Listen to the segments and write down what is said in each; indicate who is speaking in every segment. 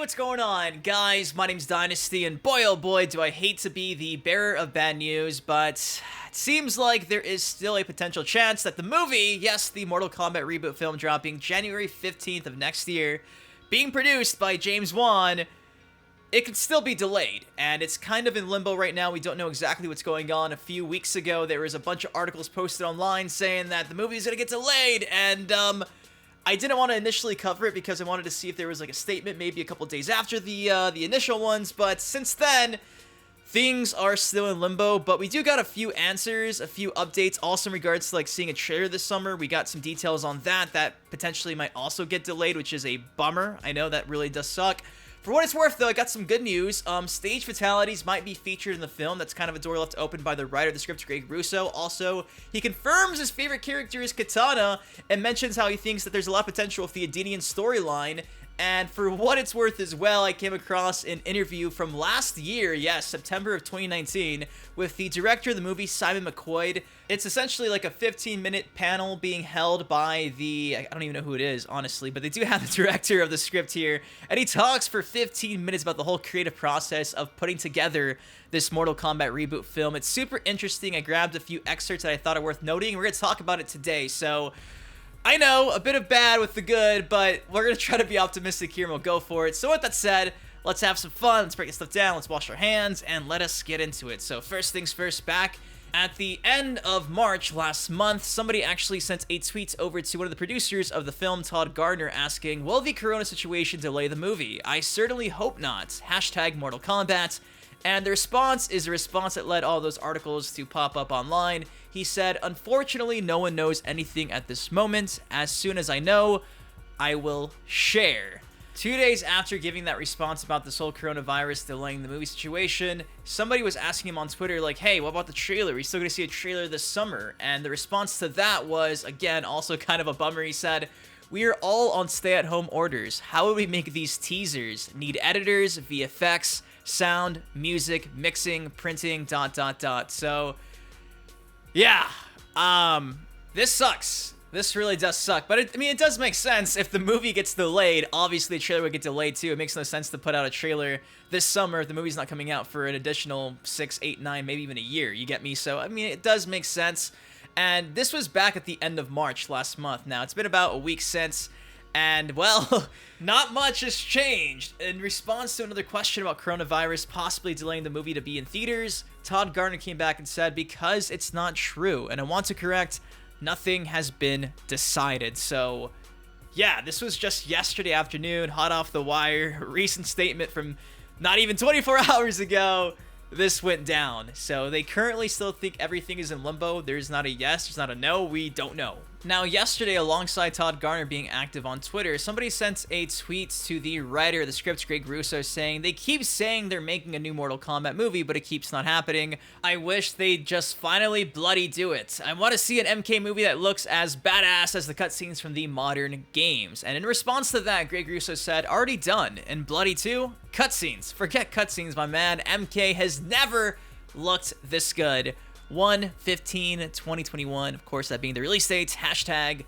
Speaker 1: what's going on? Guys, my name's Dynasty, and boy oh boy do I hate to be the bearer of bad news, but it seems like there is still a potential chance that the movie, yes, the Mortal Kombat reboot film dropping January 15th of next year, being produced by James Wan, it could still be delayed, and it's kind of in limbo right now. We don't know exactly what's going on. A few weeks ago, there was a bunch of articles posted online saying that the movie is going to get delayed, and I didn't want to initially cover it because I wanted to see if there was like a statement maybe a couple days after the initial ones, but since then, things are still in limbo. But we do got a few answers, a few updates, also in regards to like seeing a trailer this summer. We got some details on that potentially might also get delayed, which is a bummer. I know that really does suck. For what it's worth, though, I got some good news. Stage fatalities might be featured in the film. That's kind of a door left open by the writer of the script, Greg Russo. Also, he confirms his favorite character is Katana and mentions how he thinks that there's a lot of potential with the Edenian storyline. And for what it's worth as well, I came across an interview from last year, yes, September of 2019, with the director of the movie, Simon McQuoid. It's essentially like a 15-minute panel being held by I don't even know who it is, honestly, but they do have the director of the script here, and he talks for 15 minutes about the whole creative process of putting together this Mortal Kombat reboot film. It's super interesting. I grabbed a few excerpts that I thought are worth noting, and we're going to talk about it today, so I know, a bit of bad with the good, but we're going to try to be optimistic here and we'll go for it. So with that said, let's have some fun, let's break this stuff down, let's wash our hands, and let us get into it. So first things first, back at the end of March last month, somebody actually sent a tweet over to one of the producers of the film, Todd Gardner, asking, will the corona situation delay the movie? I certainly hope not. Hashtag Mortal Kombat. And the response is a response that led all those articles to pop up online. He said, unfortunately, no one knows anything at this moment. As soon as I know, I will share. 2 days after giving that response about this whole coronavirus delaying the movie situation, somebody was asking him on Twitter, like, hey, what about the trailer? Are we still going to see a trailer this summer? And the response to that was, again, also kind of a bummer. He said, we are all on stay-at-home orders. How would we make these teasers? Need editors, VFX, sound, music, mixing, printing, ... So, yeah, this sucks. This really does suck, but it does make sense. If the movie gets delayed, obviously the trailer would get delayed too. It makes no sense to put out a trailer this summer if the movie's not coming out for an additional 6, 8, 9, maybe even a year, you get me? So, it does make sense, and this was back at the end of March last month. Now, it's been about a week since, and, well, not much has changed. In response to another question about coronavirus possibly delaying the movie to be in theaters, Todd Gardner came back and said, because it's not true, and I want to correct, nothing has been decided. So, yeah, this was just yesterday afternoon, hot off the wire, recent statement from not even 24 hours ago. This went down. So they currently still think everything is in limbo. There's not a yes, there's not a no, we don't know. Now, yesterday, alongside Todd Gardner being active on Twitter, somebody sent a tweet to the writer of the script, Greg Russo, saying, they keep saying they're making a new Mortal Kombat movie, but it keeps not happening. I wish they'd just finally bloody do it. I want to see an MK movie that looks as badass as the cutscenes from the modern games. And in response to that, Greg Russo said, already done. And Bloody 2? Cutscenes. Forget cutscenes, my man. MK has never looked this good. 1/15/2021, of course, that being the release date, hashtag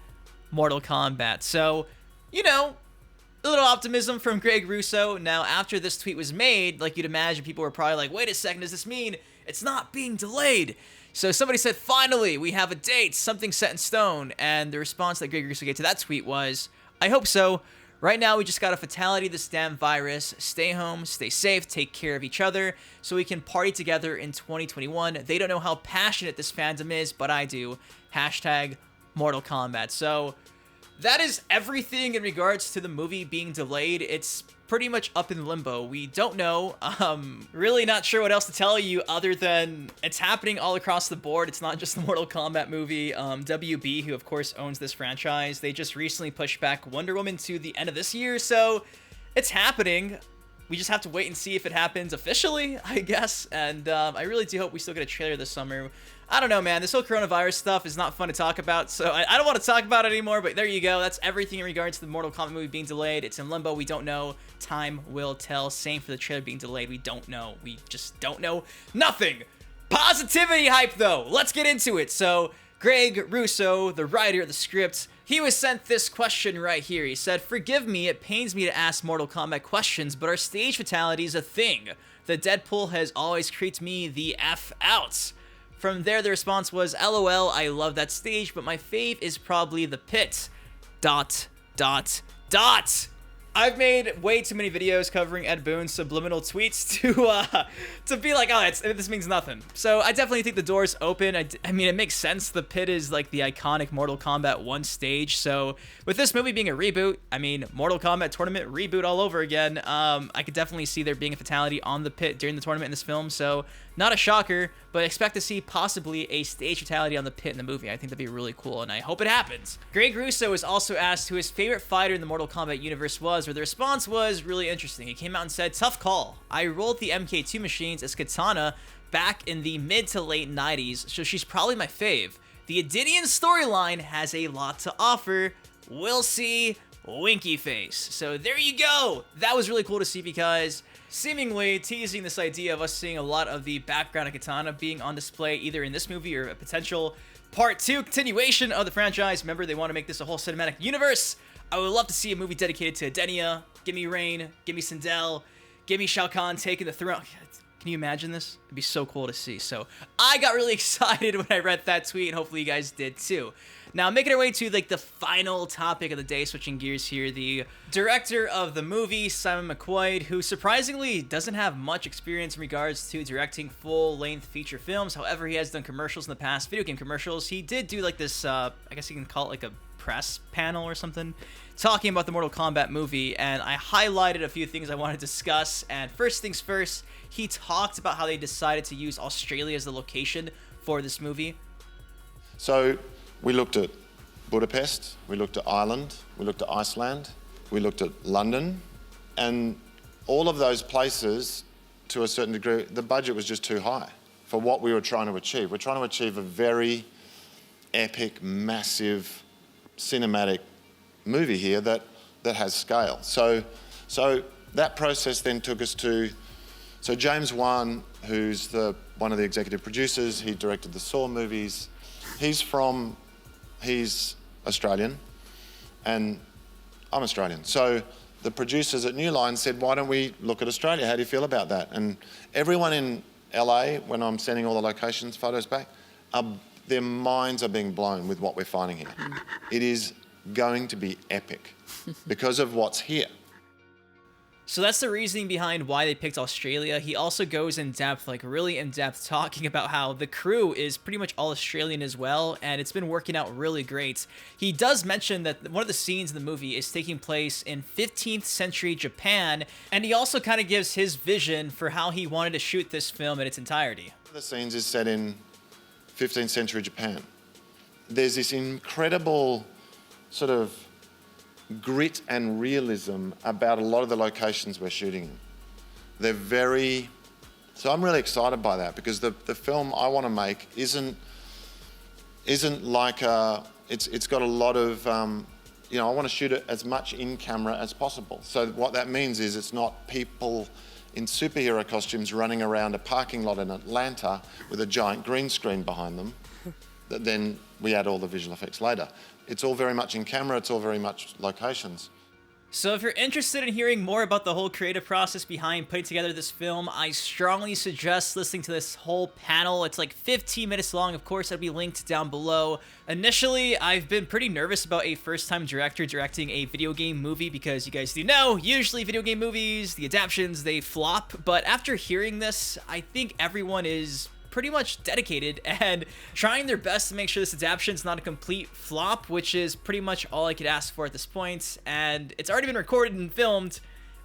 Speaker 1: Mortal Kombat. So, a little optimism from Greg Russo. Now, after this tweet was made, like you'd imagine, people were probably like, wait a second, does this mean it's not being delayed? So somebody said, finally, we have a date, something set in stone. And the response that Greg Russo gave to that tweet was, I hope so. Right now, we just got a fatality of this damn virus. Stay home, stay safe, take care of each other, so we can party together in 2021. They don't know how passionate this fandom is, but I do. Hashtag Mortal Kombat. So, that is everything in regards to the movie being delayed. It's pretty much up in limbo. We don't know. Really not sure what else to tell you other than it's happening all across the board. It's not just the Mortal Kombat movie. WB, who of course owns this franchise, they just recently pushed back Wonder Woman to the end of this year, so it's happening. We just have to wait and see if it happens officially, I guess, and I really do hope we still get a trailer this summer. I don't know, man. This whole coronavirus stuff is not fun to talk about, so I don't want to talk about it anymore, but there you go. That's everything in regards to the Mortal Kombat movie being delayed. It's in limbo. We don't know. Time will tell. Same for the trailer being delayed. We don't know. We just don't know nothing. Positivity hype, though. Let's get into it. So, Greg Russo, the writer of the script, he was sent this question right here. He said, "Forgive me, it pains me to ask Mortal Kombat questions, but are stage fatalities a thing? The Deadpool has always creeped me the F out." From there, the response was, "LOL, I love that stage, but my fave is probably the pit. ... I've made way too many videos covering Ed Boon's subliminal tweets to be like, oh, this means nothing. So I definitely think the door's open. I mean, it makes sense. The pit is like the iconic Mortal Kombat 1 stage. So with this movie being a reboot, I mean, Mortal Kombat tournament reboot all over again, I could definitely see there being a fatality on the pit during the tournament in this film. So not a shocker, but expect to see possibly a stage fatality on the pit in the movie. I think that'd be really cool, and I hope it happens. Greg Russo was also asked who his favorite fighter in the Mortal Kombat universe was, where the response was really interesting. He came out and said, "Tough call. I rolled the MK2 machines as Katana back in the mid to late 90s, so she's probably my fave. The Edenian storyline has a lot to offer. We'll see. Winky face." So there you go. That was really cool to see because seemingly teasing this idea of us seeing a lot of the background of Katana being on display either in this movie or a potential part 2 continuation of the franchise. Remember, they want to make this a whole cinematic universe. I would love to see a movie dedicated to Edenia. Give me Rain, give me Sindel, give me Shao Kahn taking the throne. Can you imagine this? It'd be so cool to see. So I got really excited when I read that tweet, and hopefully you guys did too. Now, making our way to like the final topic of the day, switching gears here, the director of the movie, Simon McQuoid, who surprisingly doesn't have much experience in regards to directing full-length feature films. However, he has done commercials in the past, video game commercials. He did do like this, I guess you can call it like a press panel or something, talking about the Mortal Kombat movie, and I highlighted a few things I want to discuss. And first things first, he talked about how they decided to use Australia as the location for this movie.
Speaker 2: So we looked at Budapest, we looked at Ireland, we looked at Iceland, we looked at London, and all of those places, to a certain degree, the budget was just too high for what we were trying to achieve. We're trying to achieve a very epic, massive, cinematic movie here that has scale. So that process then took us to, so James Wan, who's one of the executive producers, he directed the Saw movies. He's Australian, and I'm Australian. So the producers at New Line said, "Why don't we look at Australia? How do you feel about that?" And everyone in LA, when I'm sending all the locations photos back, their minds are being blown with what we're finding here. It is going to be epic because of what's here.
Speaker 1: So that's the reasoning behind why they picked Australia. He also goes in depth, like really in depth, talking about how the crew is pretty much all Australian as well, and it's been working out really great. He does mention that one of the scenes in the movie is taking place in 15th century Japan, and he also kind of gives his vision for how he wanted to shoot this film in its entirety.
Speaker 2: One of the scenes is set in 15th century Japan. There's this incredible sort of grit and realism about a lot of the locations we're shooting in. They're very, so I'm really excited by that because the film I want to make isn't like it's got a lot of, I want to shoot it as much in camera as possible. So what that means is it's not people in superhero costumes running around a parking lot in Atlanta with a giant green screen behind them that then we add all the visual effects later. It's all very much in camera, it's all very much locations.
Speaker 1: So if you're interested in hearing more about the whole creative process behind putting together this film, I strongly suggest listening to this whole panel. It's like 15 minutes long. Of course, that'll be linked down below. Initially, I've been pretty nervous about a first-time director directing a video game movie because you guys do know, usually video game movies, the adaptions, they flop. But after hearing this, I think everyone is pretty much dedicated and trying their best to make sure this adaptation is not a complete flop, which is pretty much all I could ask for at this point. And it's already been recorded and filmed.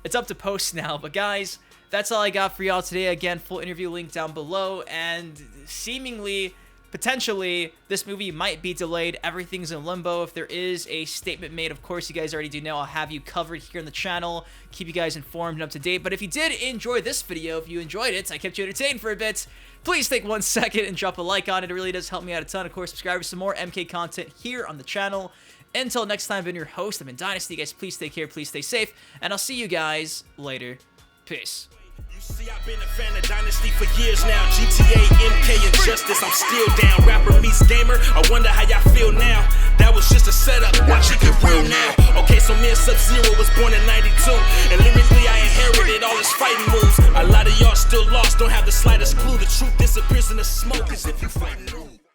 Speaker 1: It's up to post now. But guys, that's all I got for y'all today. Again, full interview link down below, and seemingly, potentially, this movie might be delayed. Everything's in limbo. If there is a statement made, of course, you guys already do know, I'll have you covered here on the channel, keep you guys informed and up to date. But if you did enjoy this video, if you enjoyed it, I kept you entertained for a bit, please take 1 second and drop a like on it. It really does help me out a ton. Of course, subscribe for some more MK content here on the channel. Until next time, I've been your host. I've been Dynasty. You guys, please take care, please stay safe, and I'll see you guys later. Peace. You see, I've been a fan of Dynasty for years now. GTA, MK, and Justice, I'm still down. Rapper meets gamer, I wonder how
Speaker 3: Zero now. Okay, so me and Sub-Zero was born in 92, and lyrically I inherited all his fighting moves. A lot of y'all still lost, don't have the slightest clue. The truth disappears in the smoke as if you fighting